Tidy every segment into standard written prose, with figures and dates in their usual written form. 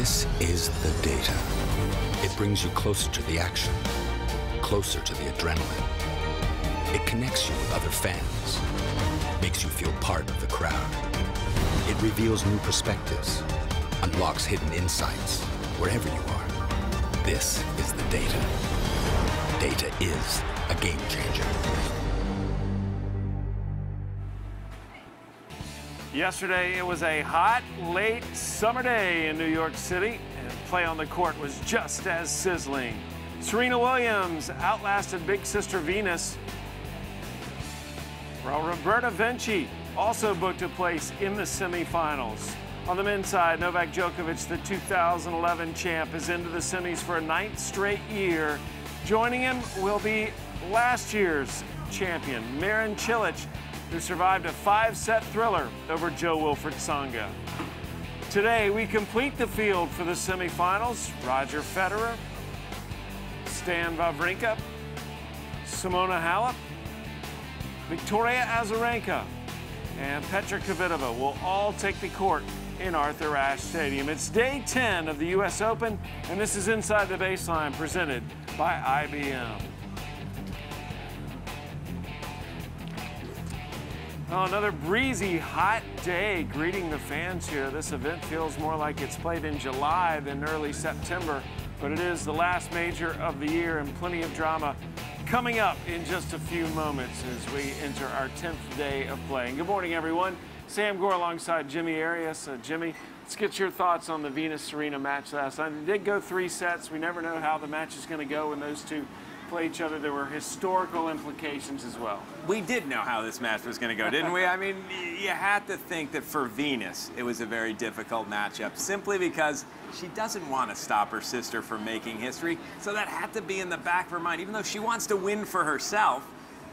This is the data. It brings you closer to the action, closer to the adrenaline. It connects you with other fans, makes you feel part of the crowd. It reveals new perspectives, unlocks hidden insights wherever you are. This is the data. Data is a game changer. Yesterday, it was a hot, late summer day in New York City, and play on the court was just as sizzling. Serena Williams outlasted big sister Venus, while Roberta Vinci also booked a place in the semifinals. On the men's side, Novak Djokovic, the 2011 champ, is into the semis for a 9th straight year. Joining him will be last year's champion, Marin Cilic, who survived a 5-set thriller over Jo-Wilfried Tsonga. Today, we complete the field for the semifinals. Roger Federer, Stan Wawrinka, Simona Halep, Victoria Azarenka, and Petra Kvitova will all take the court in Arthur Ashe Stadium. It's day 10 of the U.S. Open, and this is Inside the Baseline, presented by IBM. Oh, another breezy, hot day greeting the fans here. This event feels more like it's played in July than early September, but it is the last major of the year, and plenty of drama coming up in just a few moments as we enter our 10th day of playing. Good morning, everyone. Sam Gore alongside Jimmy Arias. Jimmy, let's get your thoughts on the Venus-Serena match last night. It did go 3 sets. We never know how the match is going to go when those two play each other. There were historical implications as well. We did know how this match was going to go, didn't we? I mean, you had to think that for Venus, it was a very difficult matchup, simply because she doesn't want to stop her sister from making history. So that had to be in the back of her mind, even though she wants to win for herself.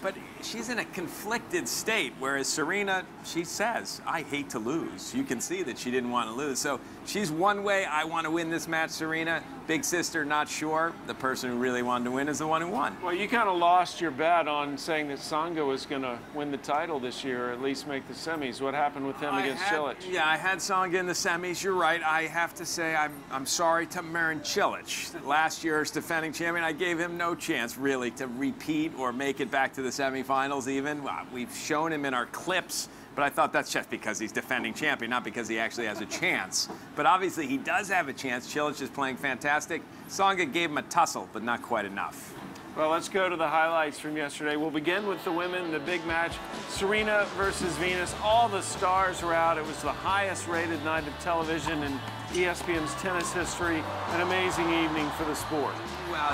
But she's in a conflicted state, whereas Serena, she says, I hate to lose. You can see that she didn't want to lose. So she's one way, I want to win this match, Serena. Big sister, not sure. The person who really wanted to win is the one who won. Well, you kind of lost your bet on saying that Tsonga was going to win the title this year, or at least make the semis. What happened with him against Cilic? Yeah, I had Tsonga in the semis. You're right. I have to say I'm sorry to Marin Cilic. Last year's defending champion, I gave him no chance, really, to repeat or make it back to the semifinals even. We've shown him in our clips, but I thought that's just because he's defending champion, not because he actually has a chance. But obviously he does have a chance. Cilic is playing fantastic. Tsonga gave him a tussle, but not quite enough. Well, let's go to the highlights from yesterday. We'll begin with the women, the big match, Serena versus Venus. All the stars were out. It was the highest rated night of television in ESPN's tennis history. An amazing evening for the sport. Well,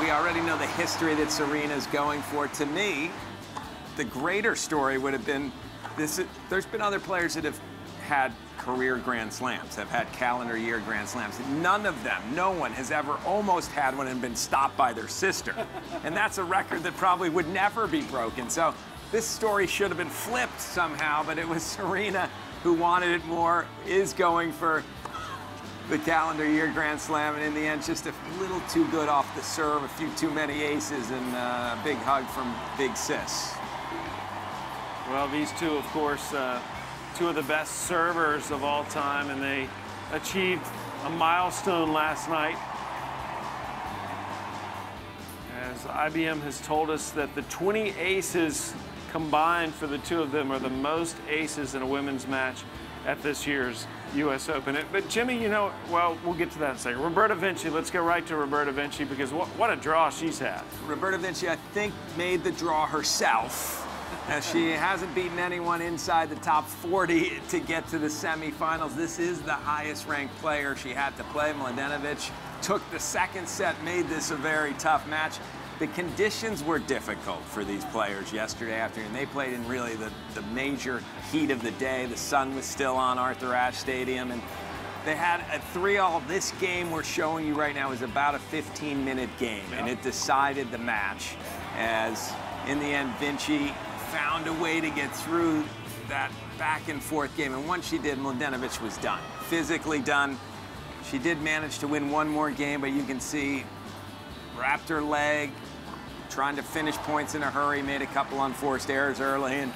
we already know the history that Serena's going for. To me, the greater story would have been there's been other players that have had career Grand Slams, have had calendar year Grand Slams. None of them, no one has ever almost had one and been stopped by their sister. And that's a record that probably would never be broken. So this story should have been flipped somehow, but it was Serena who wanted it more, is going for the calendar year Grand Slam, and in the end, just a little too good off the serve, a few too many aces, and a big hug from Big Sis. Well, these two, of course, two of the best servers of all time, and they achieved a milestone last night. As IBM has told us that the 20 aces combined for the two of them are the most aces in a women's match at this year's U.S. Open. But Jimmy, you know, well, we'll get to that in a second. Roberta Vinci, let's go right to Roberta Vinci, because what a draw she's had. Roberta Vinci, I think, made the draw herself. She hasn't beaten anyone inside the top 40 to get to the semifinals. This is the highest ranked player she had to play. Mladenovic took the second set, made this a very tough match. The conditions were difficult for these players yesterday afternoon. They played in really the major heat of the day. The sun was still on Arthur Ashe Stadium, and they had a 3-all. This game we're showing you right now is about a 15-minute game, and it decided the match as, in the end, Vinci found a way to get through that back-and-forth game, and once she did, Mladenovic was done. Physically done. She did manage to win one more game, but you can see wrapped her leg, trying to finish points in a hurry, made a couple unforced errors early, and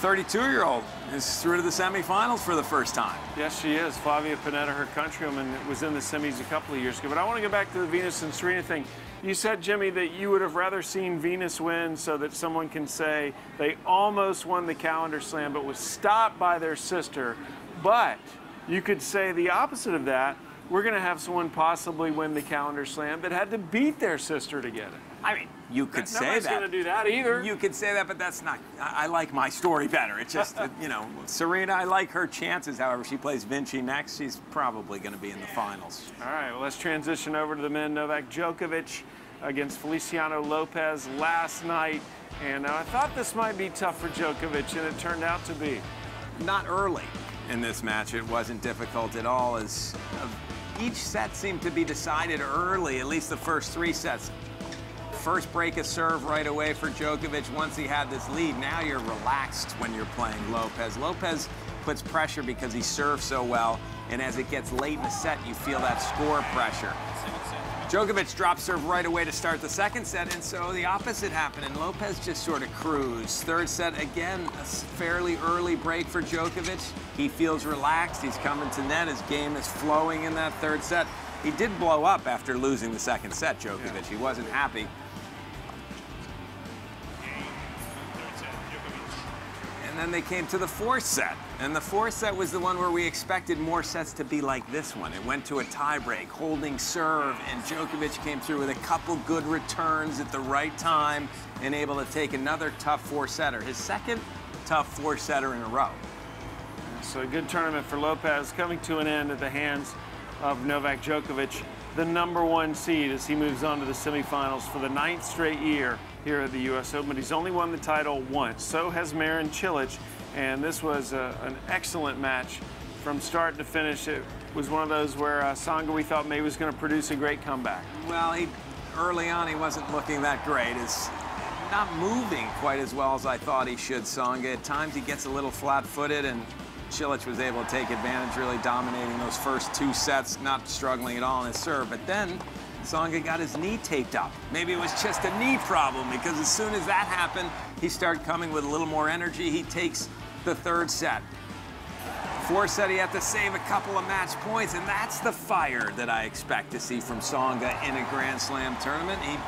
32-year-old is through to the semifinals for the first time. Yes, she is. Flavia Pannetta, her countrywoman, was in the semis a couple of years ago. But I want to go back to the Venus and Serena thing. You said, Jimmy, that you would have rather seen Venus win so that someone can say they almost won the calendar slam but was stopped by their sister. But you could say the opposite of that. We're going to have someone possibly win the calendar slam that had to beat their sister to get it. I mean, you could say that. Nobody's going to do that either. You could say that, but that's not. I like my story better. It's just, you know, Serena, I like her chances. However, she plays Vinci next. She's probably going to be in the finals. All right, well, let's transition over to the men. Novak Djokovic against Feliciano Lopez last night. And I thought this might be tough for Djokovic, and it turned out to be. Not early in this match. It wasn't difficult at all, as each set seemed to be decided early, at least the first 3 sets. First break a serve right away for Djokovic once he had this lead. Now you're relaxed when you're playing Lopez. Lopez puts pressure because he serves so well, and as it gets late in the set, you feel that score pressure. Djokovic dropped serve right away to start the second set, and so the opposite happened, and Lopez just sort of cruised. Third set, again, a fairly early break for Djokovic. He feels relaxed. He's coming to net. His game is flowing in that third set. He did blow up after losing the second set, Djokovic. Yeah. He wasn't happy. And then they came to the 4th set. And the 4th set was the one where we expected more sets to be like this one. It went to a tiebreak, holding serve, and Djokovic came through with a couple good returns at the right time and able to take another tough 4-setter, his second tough 4-setter in a row. So a good tournament for Lopez, coming to an end at the hands of Novak Djokovic, the #1 seed as he moves on to the semifinals for the 9th straight year here at the U.S. Open. He's only won the title once. So has Marin Cilic, and this was an excellent match from start to finish. It was one of those where Tsonga, we thought maybe was going to produce a great comeback. Well, early on he wasn't looking that great. He's not moving quite as well as I thought he should, Tsonga. At times he gets a little flat-footed, and Cilic was able to take advantage, really dominating those first 2 sets, not struggling at all in his serve. But then Tsonga got his knee taped up. Maybe it was just a knee problem, because as soon as that happened, he started coming with a little more energy. He takes the 3rd set. 4th set, he had to save a couple of match points, and that's the fire that I expect to see from Tsonga in a Grand Slam tournament. He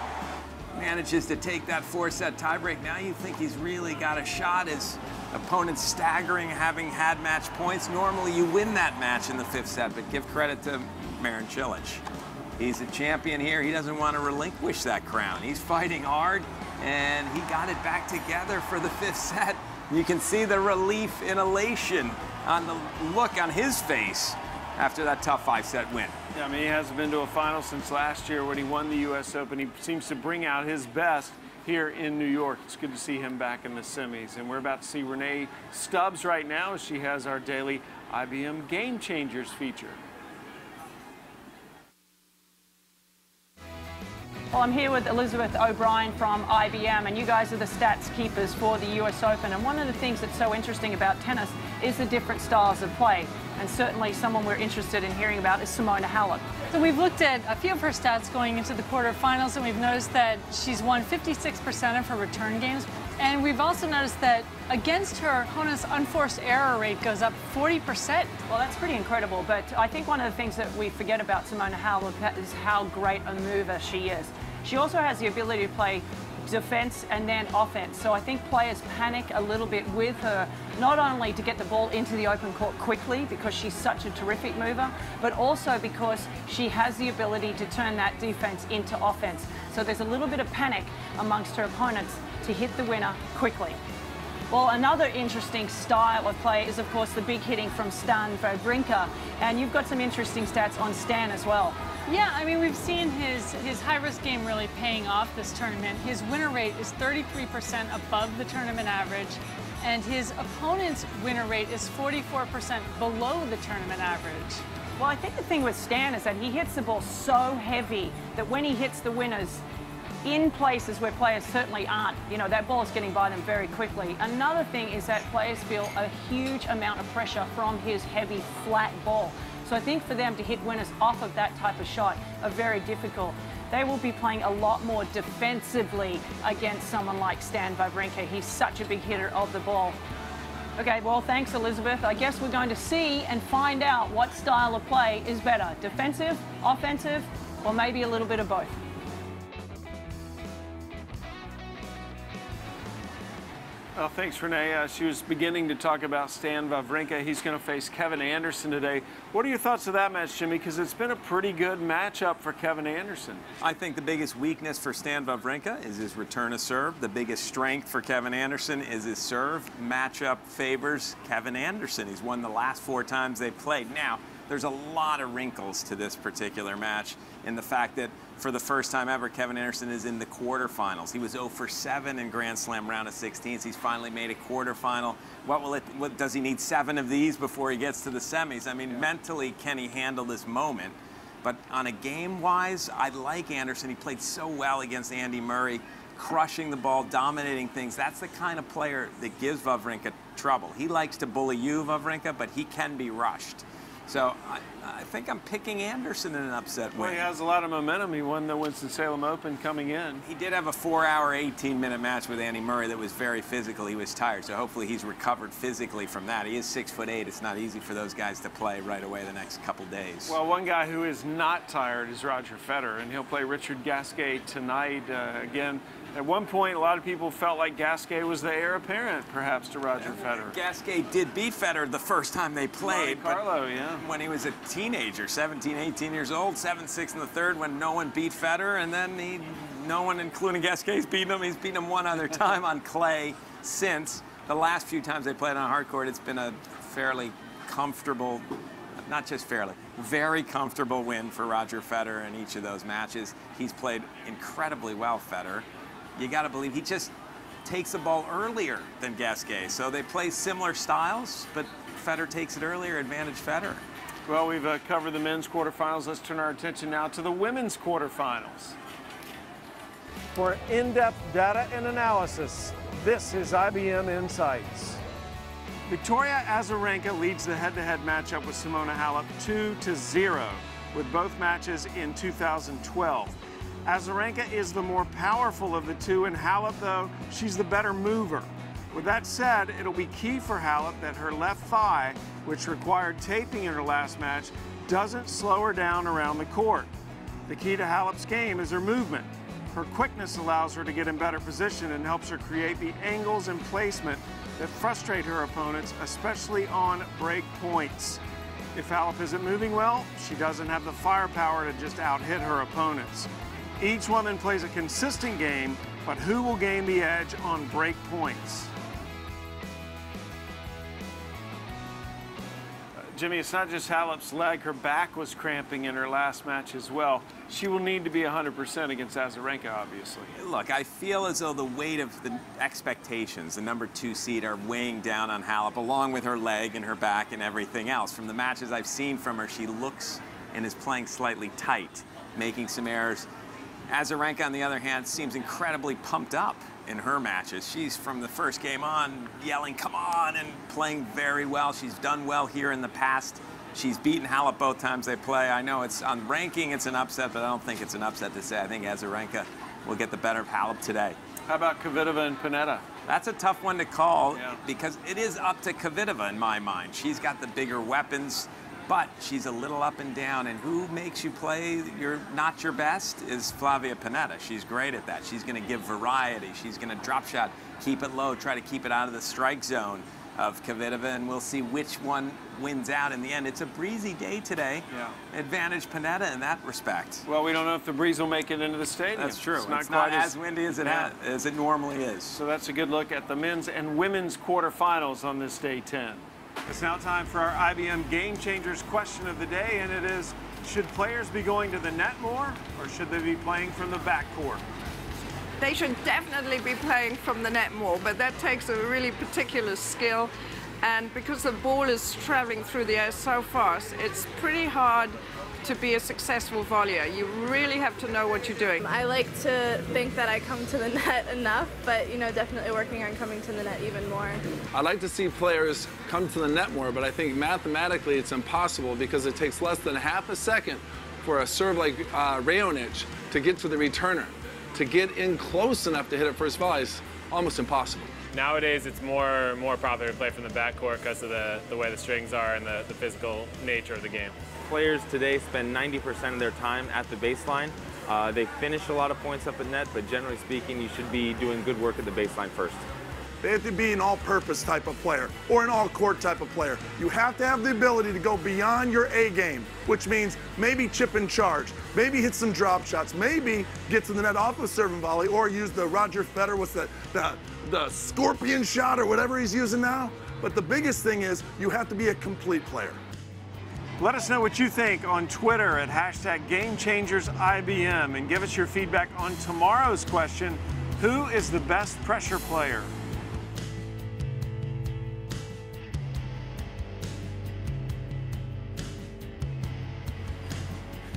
manages to take that 4-set tiebreak. Now you think he's really got a shot. His opponent's staggering, having had match points. Normally you win that match in the 5th set, but give credit to Marin Cilic. He's a champion here. He doesn't want to relinquish that crown. He's fighting hard, and he got it back together for the 5th set. You can see the relief and elation on the look on his face after that tough 5-set win. Yeah, I mean, he hasn't been to a final since last year when he won the U.S. Open. He seems to bring out his best here in New York. It's good to see him back in the semis. And we're about to see Renee Stubbs right now as she has our daily IBM Game Changers feature. Well, I'm here with Elizabeth O'Brien from IBM, and you guys are the stats keepers for the US Open. And one of the things that's so interesting about tennis is the different styles of play. And certainly someone we're interested in hearing about is Simona Halep. So we've looked at a few of her stats going into the quarterfinals, and we've noticed that she's won 56% of her return games. And we've also noticed that against her opponent's unforced error rate goes up 40%. Well, that's pretty incredible. But I think one of the things that we forget about Simona Halep is how great a mover she is. She also has the ability to play defense and then offense. So I think players panic a little bit with her, not only to get the ball into the open court quickly because she's such a terrific mover, but also because she has the ability to turn that defense into offense. So there's a little bit of panic amongst her opponents to hit the winner quickly. Well, another interesting style of play is, of course, the big hitting from Stan Wawrinka. And you've got some interesting stats on Stan as well. Yeah, I mean, we've seen his high-risk game really paying off this tournament. His winner rate is 33% above the tournament average, and his opponent's winner rate is 44% below the tournament average. Well, I think the thing with Stan is that he hits the ball so heavy that when he hits the winners in places where players certainly aren't, you know, that ball is getting by them very quickly. Another thing is that players feel a huge amount of pressure from his heavy, flat ball. So I think for them to hit winners off of that type of shot are very difficult. They will be playing a lot more defensively against someone like Stan Wawrinka. He's such a big hitter of the ball. Okay, well, thanks, Elizabeth. I guess we're going to see and find out what style of play is better, defensive, offensive, or maybe a little bit of both. Well, thanks, Renee. She was beginning to talk about Stan Wawrinka. He's going to face Kevin Anderson today. What are your thoughts of that match, Jimmy? Because it's been a pretty good matchup for Kevin Anderson. I think the biggest weakness for Stan Wawrinka is his return to serve. The biggest strength for Kevin Anderson is his serve. Matchup favors Kevin Anderson. He's won the last 4 times they've played. Now, there's a lot of wrinkles to this particular match in the fact that for the first time ever, Kevin Anderson is in the quarterfinals. He was 0 for 7 in Grand Slam round of 16s. He's finally made a quarterfinal. What does he need 7 of these before he gets to the semis? I mean, mentally, can he handle this moment? But on a game-wise, I like Anderson. He played so well against Andy Murray, crushing the ball, dominating things. That's the kind of player that gives Wawrinka trouble. He likes to bully you, Wawrinka, but he can be rushed. So I think I'm picking Anderson in an upset win. Well, he has a lot of momentum. He won the Winston-Salem Open coming in. He did have a 4-hour, 18-minute match with Andy Murray that was very physical. He was tired, so hopefully he's recovered physically from that. He is 6'8". It's not easy for those guys to play right away the next couple days. Well, one guy who is not tired is Roger Federer, and he'll play Richard Gasquet tonight. Again, at one point, a lot of people felt like Gasquet was the heir apparent, perhaps, to Roger Federer. Gasquet did beat Federer the first time they played. Monte Carlo, yeah. When he was a teenager, 17, 18 years old, 7-6 in the third when no one beat Federer, and then no one, including Gasquet's beaten him. He's beaten him one other time on clay since. The last few times they played on hard court, it's been a fairly comfortable, not just fairly, very comfortable win for Roger Federer in each of those matches. He's played incredibly well, Federer. You got to believe he just takes the ball earlier than Gasquet. So they play similar styles, but Federer takes it earlier, advantage Federer. Well, we've covered the men's quarterfinals. Let's turn our attention now to the women's quarterfinals. For in-depth data and analysis, this is IBM Insights. Victoria Azarenka leads the head-to-head matchup with Simona Halep 2-0, with both matches in 2012. Azarenka is the more powerful of the two, and Halep, though, she's the better mover. With that said, it'll be key for Halep that her left thigh, which required taping in her last match, doesn't slow her down around the court. The key to Halep's game is her movement. Her quickness allows her to get in better position and helps her create the angles and placement that frustrate her opponents, especially on break points. If Halep isn't moving well, she doesn't have the firepower to just out-hit her opponents. Each woman plays a consistent game, but who will gain the edge on break points? Jimmy, it's not just Halep's leg. Her back was cramping in her last match as well. She will need to be 100% against Azarenka, obviously. Look, I feel as though the weight of the expectations, the #2 seed, are weighing down on Halep, along with her leg and her back and everything else. From the matches I've seen from her, she looks and is playing slightly tight, making some errors. Azarenka, on the other hand, seems incredibly pumped up in her matches. She's, from the first game on, yelling, "Come on," and playing very well. She's done well here in the past. She's beaten Halep both times they play. I know it's on ranking, it's an upset, but I don't think it's an upset to say. I think Azarenka will get the better of Halep today. How about Kvitova and Panetta? That's a tough one to call because it is up to Kvitova in my mind. She's got the bigger weapons, but she's a little up and down, and who makes you play not your best is Flavia Panetta. She's great at that. She's going to give variety. She's going to drop shot, keep it low, try to keep it out of the strike zone of Kvitova, and we'll see which one wins out in the end. It's a breezy day today. Advantage Panetta in that respect. Well, we don't know if the breeze will make it into the stadium. That's true. It's not it's quite not as windy as it normally is. So that's a good look at the men's and women's quarterfinals on this day 10. It's now time for our IBM Game Changers question of the day, and it is, should players be going to the net more, or should they be playing from the backcourt? They should definitely be playing from the net more, but that takes a really particular skill, and because the ball is traveling through the air so fast, it's pretty hard to be a successful volleyer. You really have to know what you're doing. I like to think that I come to the net enough, but definitely working on coming to the net even more. I'd like to see players come to the net more, but I think mathematically it's impossible because it takes less than half a second for a serve like Raonic to get to the returner. To get in close enough to hit it first volley is almost impossible. Nowadays, it's more popular to play from the backcourt because of the way the strings are and the physical nature of the game. Players today spend 90% of their time at the baseline. They finish a lot of points up at net, but generally speaking, you should be doing good work at the baseline first. They have to be an all-purpose type of player or an all-court type of player. You have to have the ability to go beyond your A game, which means maybe chip and charge, maybe hit some drop shots, maybe get to the net off a serving volley, or use the Roger Federer with the scorpion shot or whatever he's using now. But the biggest thing is you have to be a complete player. Let us know what you think on Twitter at #GameChangersIBM, and give us your feedback on tomorrow's question: who is the best pressure player?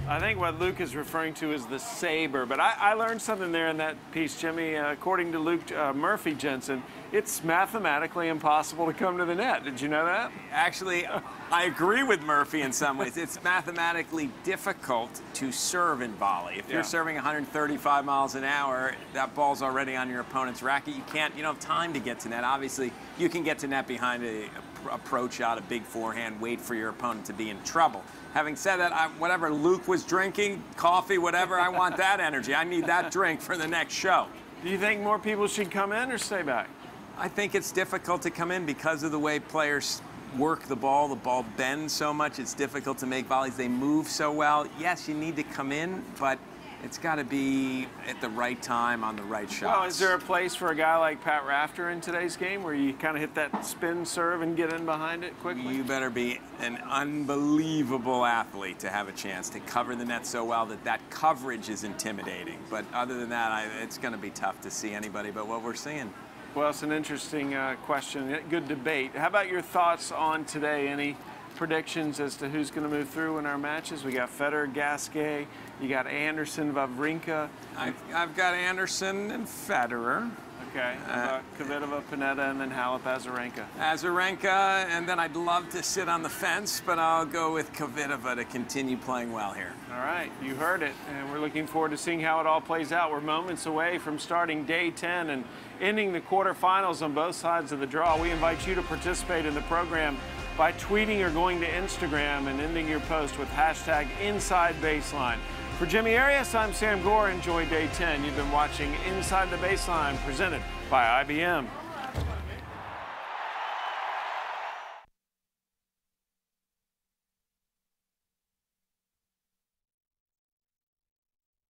I think what Luke is referring to is the saber, but I learned something there in that piece, Jimmy. According to Luke Murphy Jensen, it's mathematically impossible to come to the net. Did you know that? Actually, I agree with Murphy in some ways. It's mathematically difficult to serve in volley. If you're serving 135 miles an hour, that ball's already on your opponent's racket. You don't have time to get to net. Obviously, you can get to net behind a approach shot, a big forehand, wait for your opponent to be in trouble. Having said that, whatever Luke was drinking, coffee, whatever, I want that energy. I need that drink for the next show. Do you think more people should come in or stay back? I think it's difficult to come in because of the way players work the ball. The ball bends so much, it's difficult to make volleys. They move so well. Yes, you need to come in, but it's got to be at the right time on the right shots. Well, is there a place for a guy like Pat Rafter in today's game where you kind of hit that spin serve and get in behind it quickly? You better be an unbelievable athlete to have a chance to cover the net so well that coverage is intimidating. But other than that, it's going to be tough to see anybody but what we're seeing. Well, it's an interesting question. Good debate. How about your thoughts on today? Any predictions as to who's going to move through in our matches? We got Federer, Gasquet. You got Anderson, Wawrinka. I've got Anderson and Federer. Okay. Kvitova, Panetta, and then Halep, Azarenka. Azarenka, and then I'd love to sit on the fence, but I'll go with Kvitova to continue playing well here. All right, you heard it, and we're looking forward to seeing how it all plays out. We're moments away from starting day 10 and ending the quarterfinals on both sides of the draw. We invite you to participate in the program by tweeting or going to Instagram and ending your post with #InsideBaseline. For Jimmy Arias, I'm Sam Gore. Enjoy day 10. You've been watching Inside the Baseline, presented by IBM.